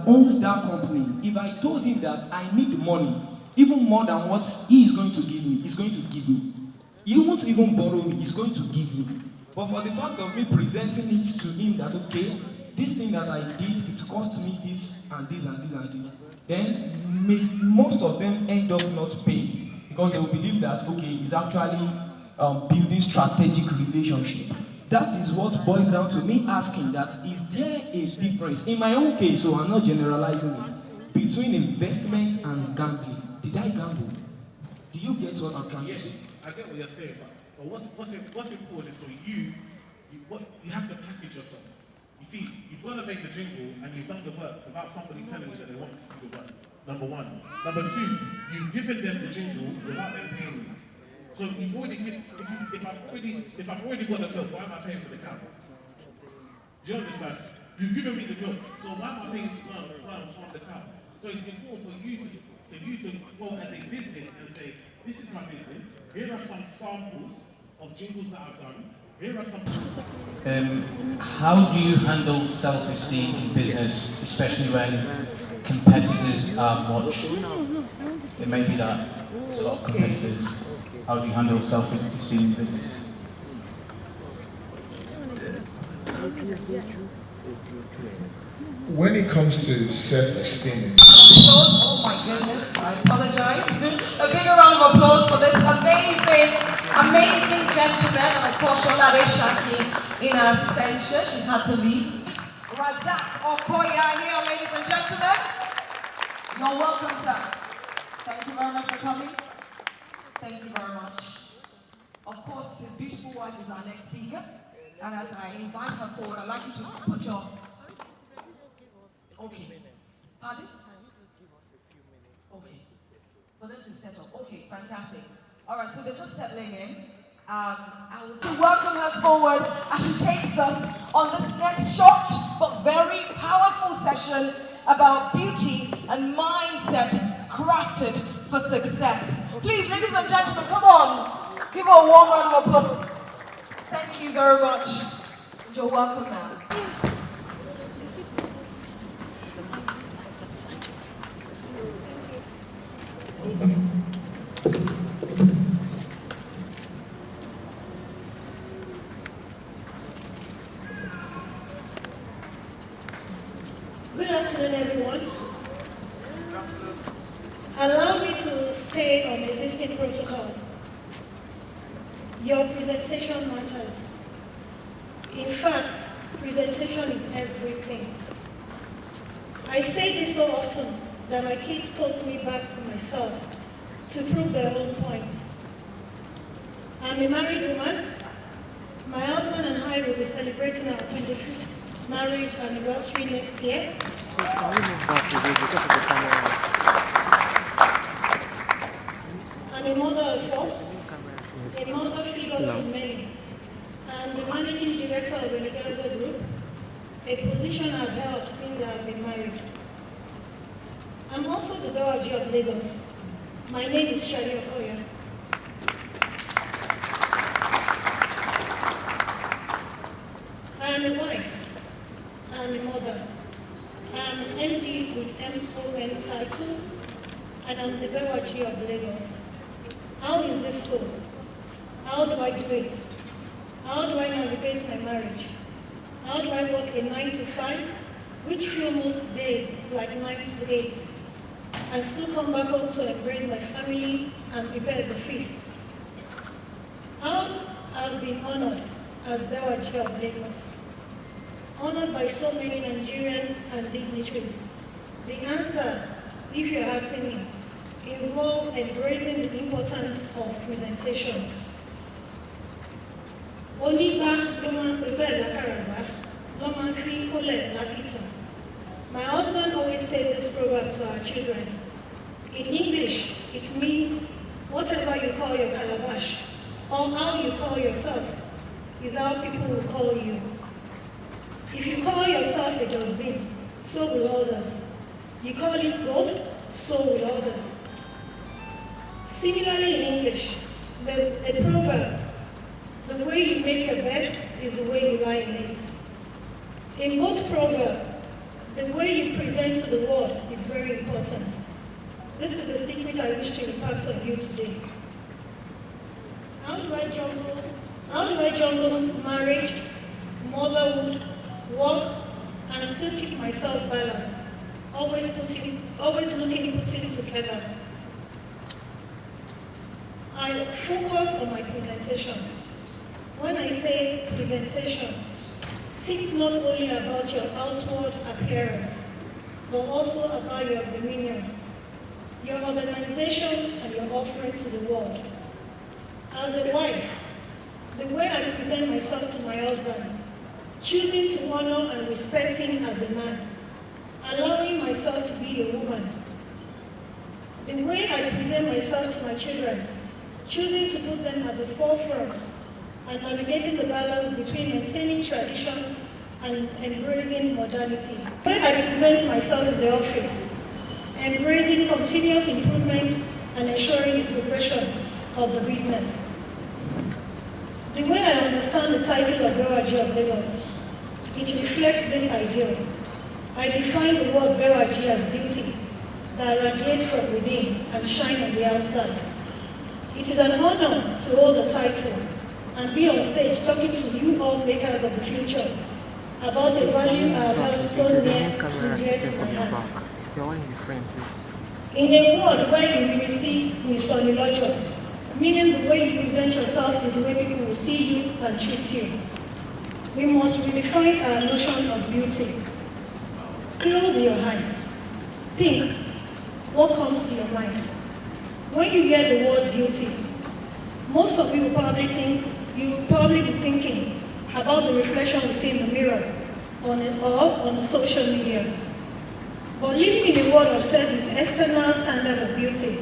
owns that company, if I told him that I need money, even more than what he is going to give me, he's going to give me. He won't even borrow me, he's going to give me. But for the fact of me presenting it to him that, okay, this thing that I did, it cost me this and this and this and this, then most of them end up not paying because they will believe that, okay, it's actually building strategic relationship. That is what boils down to me asking that, is there a difference, in my own case, so I'm not generalizing it, between investment and gambling? Did I gamble? Do you get what I'm trying to say? I get what you're saying, but what's important is for you have to package yourself. You see, you've got to make the jingle and you've done the work without somebody telling you that they want you to do the work. Number one. Number two, you've given them the jingle without them paying you. So you've already, if I've already got the milk, why am I paying for the cow? Do you understand? You've given me the milk, so why am I paying to go and farm the cow? So it's important for you to go as a business and say, this is my business. Here are some samples of jingles that I've done. Here are some. How do you handle self-esteem in business, especially when competitors are much? It may be that there's a lot of competitors. How do you handle self-esteem in business? When it comes to self-esteem, oh my goodness, I apologize. A bigger round of applause for this amazing gentleman, and of course Sholade Shaki in absentia. She's had to leave. Razak Okoya here, ladies and gentlemen. You're welcome, sir. Thank you very much for coming. Thank you very much. Of course, his beautiful wife is our next speaker. And as I invite her forward, I'd like you to put your... Okay. Pardon? Okay. For them to settle. Okay, fantastic. All right, so they're just settling in. I would welcome her forward as she takes us on this next short but very powerful session about beauty and mindset crafted for success. Please, ladies and gentlemen, come on. Give her a warm round of applause. Thank you very much. You're welcome, ma'am. Good afternoon, everyone. Allow me to stay on existing protocol. Your presentation matters. In fact, presentation is everything. I say this so often that my kids quote me back to myself to prove their own point. I'm a married woman. My husband and I will be celebrating our 25th marriage anniversary next year. I'm a mother of 4, a mother figure to many. I'm the managing director of the Legazo Group, a position I've held since I've been married. I'm also the Dowager of Lagos. My name is Shari Okoya. I am a wife. I am a mother. I am an MD with MON title, and I'm the Dowager of Lagos. How is this so? How do I do it? How do I navigate my marriage? How do I work a 9 to 5, which feel most days like 9 to 8, and still come back home to embrace my family and prepare the feast? How I've been honored as Dowager of Lagos, honored by so many Nigerian and dignitaries. The answer, if you're asking me, involves embracing the importance of presentation. Oniba loma prepare lakaraba, loma fi kole lakita. My husband always said this proverb to our children. In English, it means whatever you call your calabash or how you call yourself is how people will call you. If you call yourself a dustbin, so will others. You call it gold, so will others. Similarly in English, there's a proverb. The way you make your bed is the way you lie in it. In both proverbs, The way you present to the world is very important. This is the secret I wish to impart on you today. How do I juggle marriage, motherhood, work, and still keep myself balanced? Always looking together. I focus on my presentation. When I say presentation, think not only about your outward appearance, but also about your demeanor, your organization, and your offering to the world. As a wife, the way I present myself to my husband, choosing to honor and respect him as a man, allowing myself to be a woman. The way I present myself to my children, choosing to put them at the forefront and navigating the balance between maintaining tradition and embracing modernity. The way I present myself in the office, embracing continuous improvement and ensuring the progression of the business. The way I understand the title of Bewaji of Lagos, it reflects this ideal. I define the word Bewaji as beauty that radiates from within and shine on the outside. It is an honor to hold the title and be on stage talking to you all makers of the future about a value I have held so near and dear to my heart. In a world where you will see misonilogy, meaning the way you present yourself is the way people will see you and treat you, we must redefine our notion of beauty. Close your eyes. Think. What comes to your mind? When you hear the word beauty, most of you will probably be thinking about the reflection we see in the mirror or on social media. But living in a world obsessed with external standard of beauty,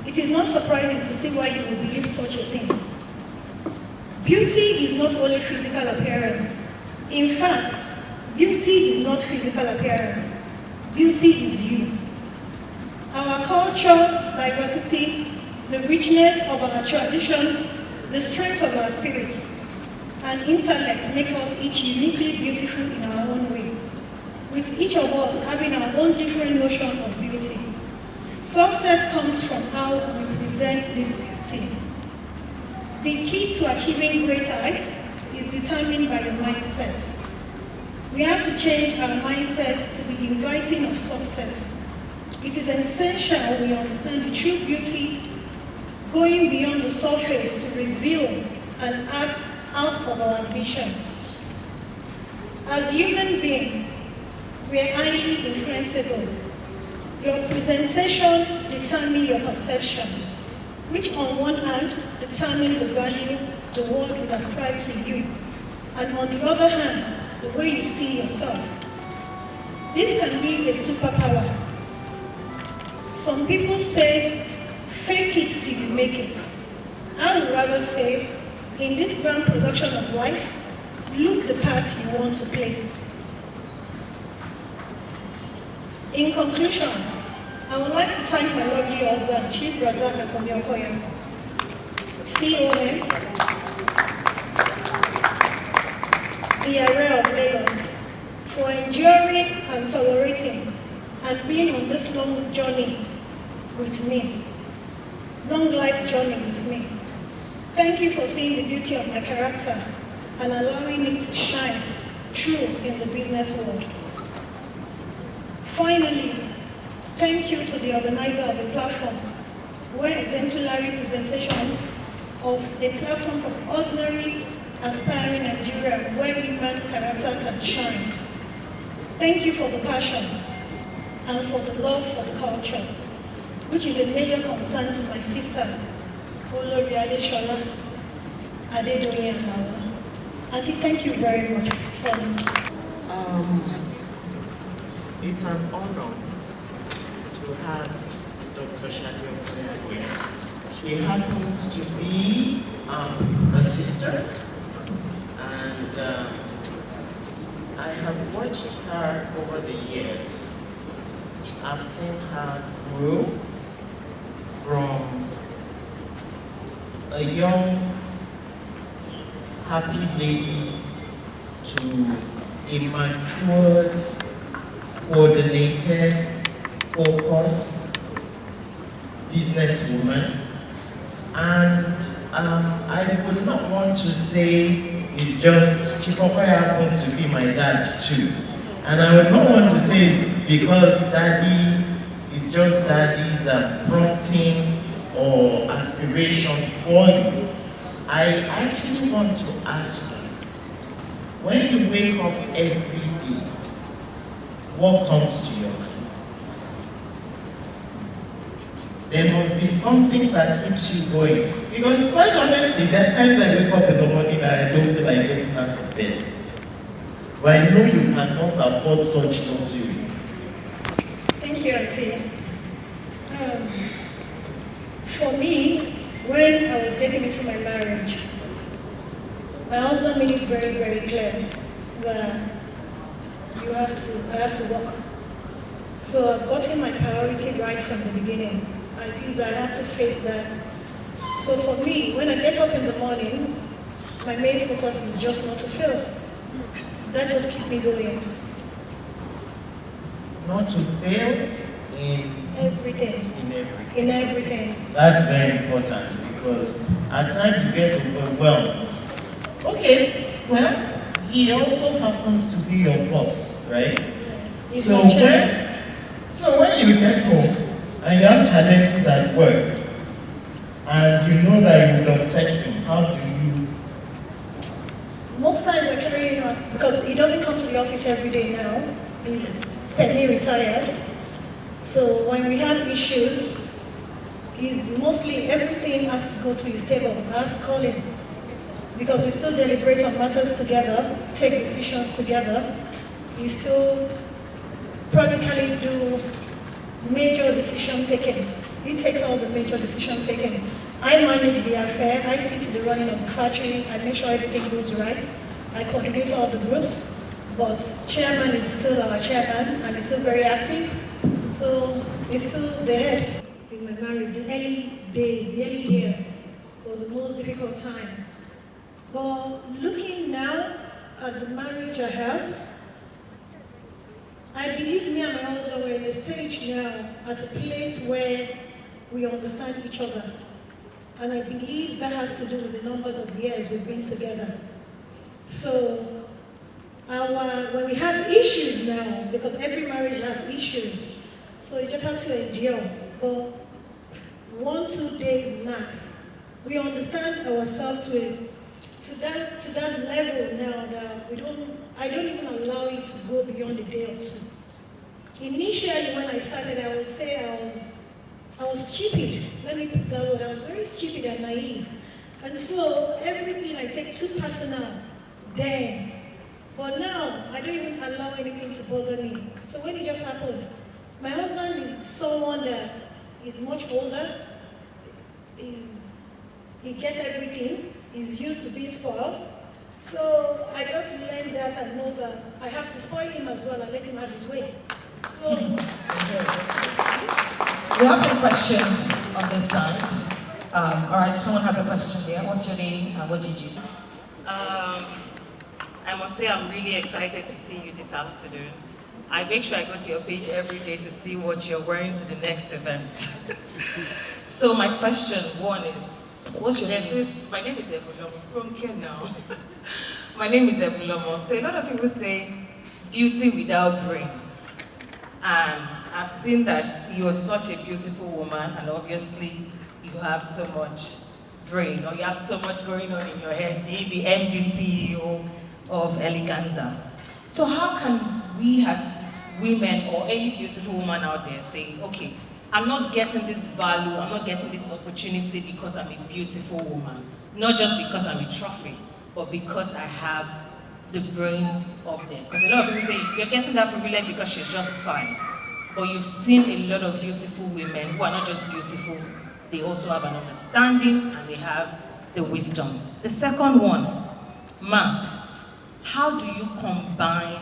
it is not surprising to see why you would believe such a thing. Beauty is not only physical appearance. In fact, beauty is not physical appearance. Beauty is you. Our culture, diversity, the richness of our tradition, the strength of our spirit, and intellect make us each uniquely beautiful in our own way, with each of us having our own different notion of beauty. Success comes from how we present this beauty. The key to achieving great heights is determined by your mindset. We have to change our mindset to be inviting of success. It is essential we understand the true beauty going beyond the surface to reveal and act out of our ambition. As human beings, we are highly influenceable. Your presentation determines your perception, which on one hand determines the value the world will ascribe to you, and on the other hand, the way you see yourself. This can be a superpower. Some people say, fake it till you make it. I would rather say, in this grand production of life, look the part you want to play. In conclusion, I would like to thank my lovely husband, Chief Razak Okoya, COM, the Area of Lagos, for enduring and tolerating and being on this long journey with me, long life journey with me. Thank you for seeing the beauty of my character and allowing me to shine true in the business world. Finally, thank you to the organizer of the platform, where exemplary presentation of a platform for ordinary, aspiring Nigeria, where human character can shine. Thank you for the passion and for the love for the culture, which is a major concern to my sister, Olori Adeshola Adedoye Alawa. Auntie, thank you very much for It's an honor to have Dr. Shadi Okoya here. She happens to be a sister, and I have watched her over the years. I've seen her grow from a young, happy lady to a matured coordinated, focused businesswoman. And I would not want to say it's just Chief Okoya happens to be my dad too. And I would not want to say it's because daddy is just daddy's prompting or aspiration for you. I actually want to ask you, when you wake up every day, what comes to your mind? There must be something that keeps you going. Because quite honestly, there are times I wake up in the morning and I don't feel like getting out of bed. But I know you cannot afford such luxury. Thank you, Auntie. For me, when I was getting into my marriage, my husband made it very, very clear that I have to work. So I've gotten my priority right from the beginning. At least I have to face that. So for me, when I get up in the morning, my main focus is just not to fail. That just keeps me going. Not to fail in everything. In everything. That's very important because at times you get overwhelmed. Okay, well, he also happens to be your boss, right? Yes. So when you get home and you have challenges at work and you know that you will upset him, how do you? Most times I carry him out because he doesn't come to the office every day now. He's semi-retired. So when we have issues, he's mostly everything has to go to his table. I have to call him because we still deliberate on matters together, take decisions together. We still practically do major decision taking. He takes all the major decision taking. I manage the affair, I see to the running of the factory, I make sure everything goes right. I coordinate all the groups, but chairman is still our chairman and he's still very active. So he's still the head. In my marriage, the early days, the early years was the most difficult times. But looking now at the marriage I have, I believe me and my husband were in a stage now at a place where we understand each other. And I believe that has to do with the numbers of years we've been together. So when we have issues now, because every marriage has issues, so you just have to endure. But 1-2 days max, we understand ourselves to that level now that I don't even allow it to go beyond a day or two. Initially, when I started, I would say I was stupid. Let me put that word. I was very stupid and naive. And so everything I take too personal then. But now, I don't even allow anything to bother me. So when it just happened, my husband is someone that is much older. He gets everything. He's used to being spoiled. So I just learned that and know that I have to spoil him as well and let him have his way. So we have some questions on this side. All right, someone has a question here. What's your name and what did you do? I must say I'm really excited to see you this afternoon. I make sure I go to your page every day to see what you're wearing to the next event. So my question, one is, what's your name? My name is Ebulomo. From here now. My name is Ebulomo. So a lot of people say beauty without brains. And I've seen that you're such a beautiful woman, and obviously you have so much brain, or you have so much going on in your head, being the MD CEO of Eleganza. So how can we as women, or any beautiful woman out there, say, okay, I'm not getting this value, I'm not getting this opportunity because I'm a beautiful woman. Not just because I'm a trophy, but because I have the brains up there. Because a lot of people say, you're getting that privilege because she's just fine. But you've seen a lot of beautiful women who are not just beautiful, they also have an understanding and they have the wisdom. The second one, Ma, how do you combine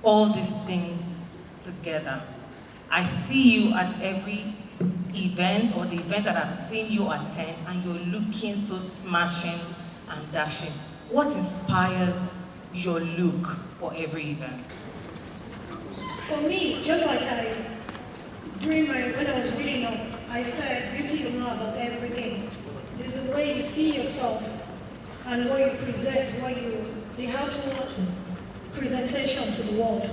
all these things together? I see you at every event or the event that I've seen you attend, and you're looking so smashing and dashing. What inspires your look for every event? For me, just like when I was reading up, I said beauty is not about everything. It's the way you see yourself and what you present, the how-to presentation to the world.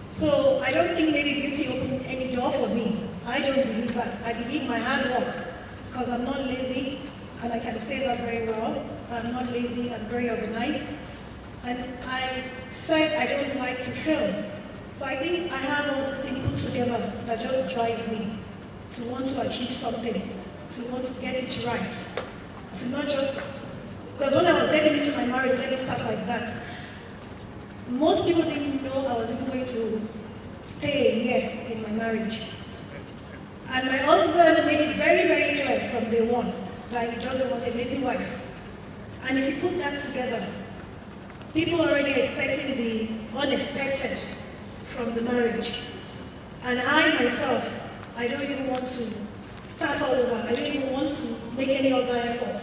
So I don't think maybe beauty opened any door for me. I don't believe that. I believe my hard work, because I'm not lazy, and I can say that very well. I'm not lazy, I'm very organized. And I said I don't like to fail. So I think I have all these things put together that just drive me to want to achieve something, to want to get it right, to not just, because when I was getting into my marriage, let me start like that. Most people didn't know I was even going to stay a year in my marriage. And my husband made it very, very clear from day one that he doesn't want a lazy wife. And if you put that together, people are already expecting the unexpected from the marriage. And I myself, I don't even want to start all over. I don't even want to make any other effort.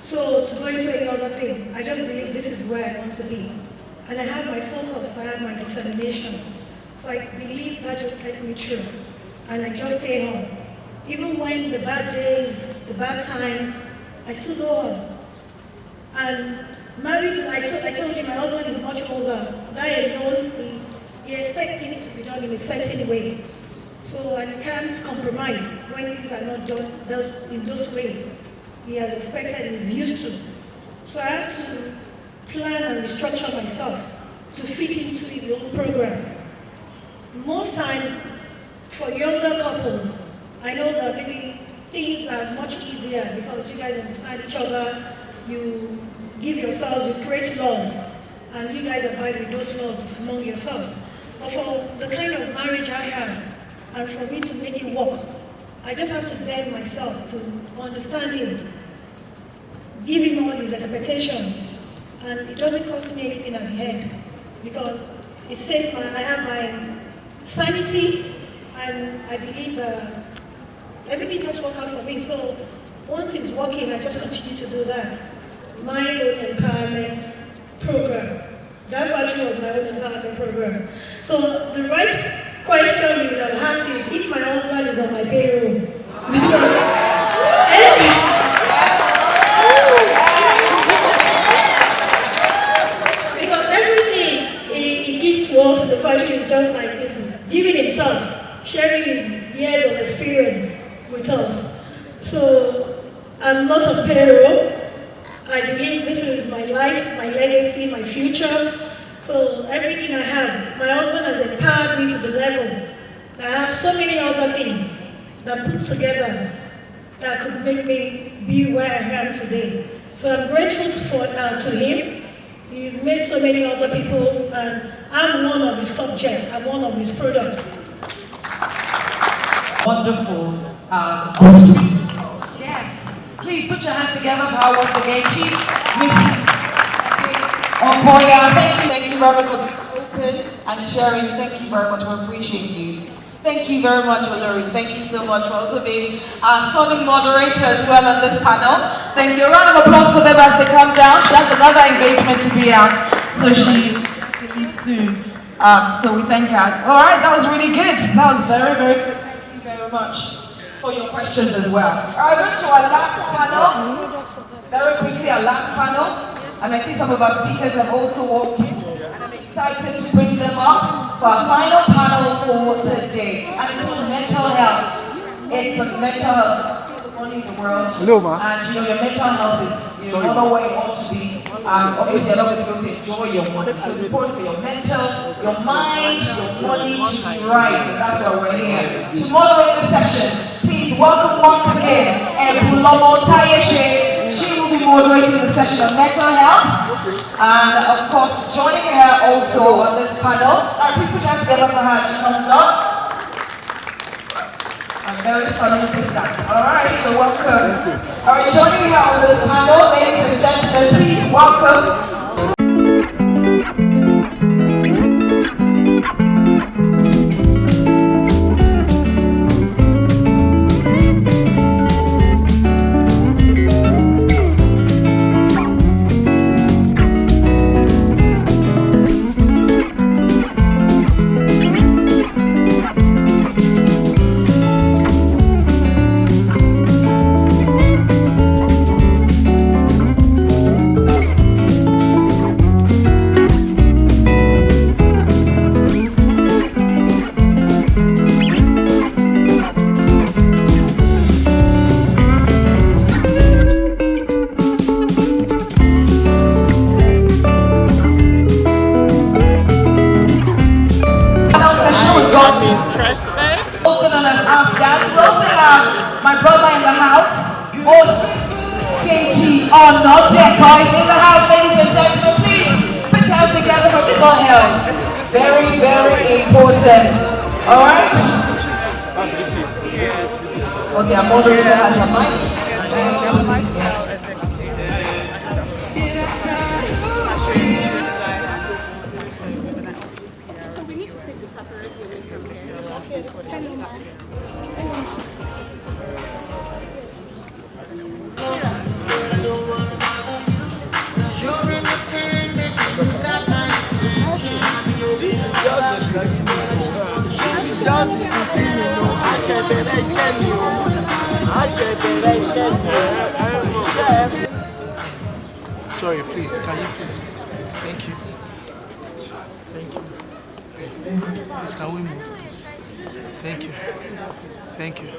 So to go into any other thing, I just believe this is where I want to be. And I have my focus, I have my determination. So I believe that just kept me true. And I just stay home. Even when the bad days, the bad times, I still go on. And married, I told you my husband is much older. That alone, he expects things to be done in a certain way. So I can't compromise when things are not done in those ways he has expected and is used to. So I have to plan and restructure myself to fit into his own program. Most times, for younger couples, I know that maybe things are much easier because you guys understand each other, you give yourselves, you create laws, and you guys abide with those laws among yourselves. But for the kind of marriage I have, and for me to make it work, I just have to bend myself to understand him, give him all his expectations, and it doesn't cost me anything at the end, because it's safe. I have my sanity, and I believe everything just works out for me. So once it's working, I just continue to do that. My own empowerment program. That actually was my own empowerment program. So the right question you would have asked is if my husband is on my payroll. Because everything he gives to us in the factory is just like this, is giving himself, sharing his years of experience with us. So I'm not on payroll. I believe this is my life, my legacy, my future. So everything I have, my husband has empowered me to the level that I have so many other things that put together that could make me be where I am today. So I'm grateful to him. He's made so many other people, and I'm one of his subjects, I'm one of his products. Wonderful. Yes. Please put your hands together for her once again. Chief Miss Okoya, thank you very much for being open and sharing. Thank you very much. We appreciate you. Thank you very much, Olori. Thank you so much for also being our stunning moderator as well on this panel. Thank you. A round of applause for them as they come down. She has another engagement to be out, so she leaves soon. So we thank her. All right, that was really good. That was very, very good. Thank you very much for your questions as well. All right, going to our last panel. Very quickly, our last panel. And I see some of our speakers have also walked in. And I'm excited to bring them up for our final panel for today. And it's on mental health. It's on mental health. Only in the world. Hello, ma. And you know, your mental health is another way it ought to be. Obviously, you're not going to be able to enjoy your money. So it's important for your mental, your mind, your money to be right. And that's why we're here. To moderate the session, please welcome once again Ebulomo Tayeshe. She will be moderating the session on mental health, and of course, joining her also on this panel. All right, please put your hands together for her as she comes up. A very stunning sister. All right, you're welcome. All right, joining her on this panel, ladies and gentlemen, please welcome. KG or not, Jekko is in the house, ladies and gentlemen. Please put your hands together for this on health. Very, very important. Alright? Okay, our moderator has a mic. So we need to take the paparazzi away from here. Sorry, please, can you please? Thank you. Thank you. Please, can we move, please? Thank you. Thank you.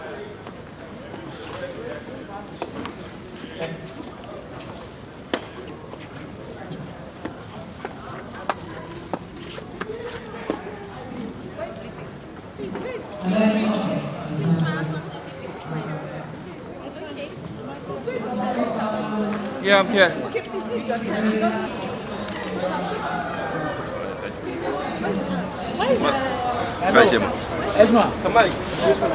Yeah, I'm here. Okay, please, this is your turn. Why is that? Esma, come on. Esma,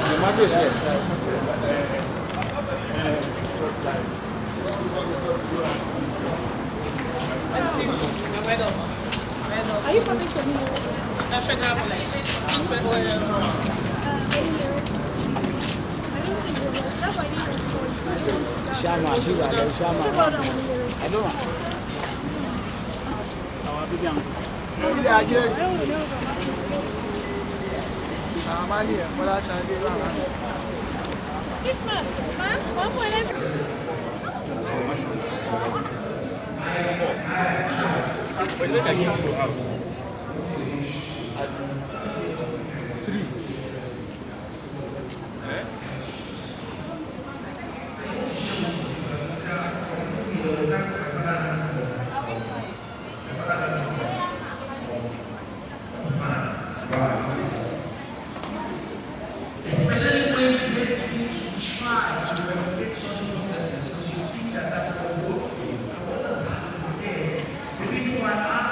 the matter is here. Are you coming to me? Shama, she's a little Shama. I know. This man, one for Three.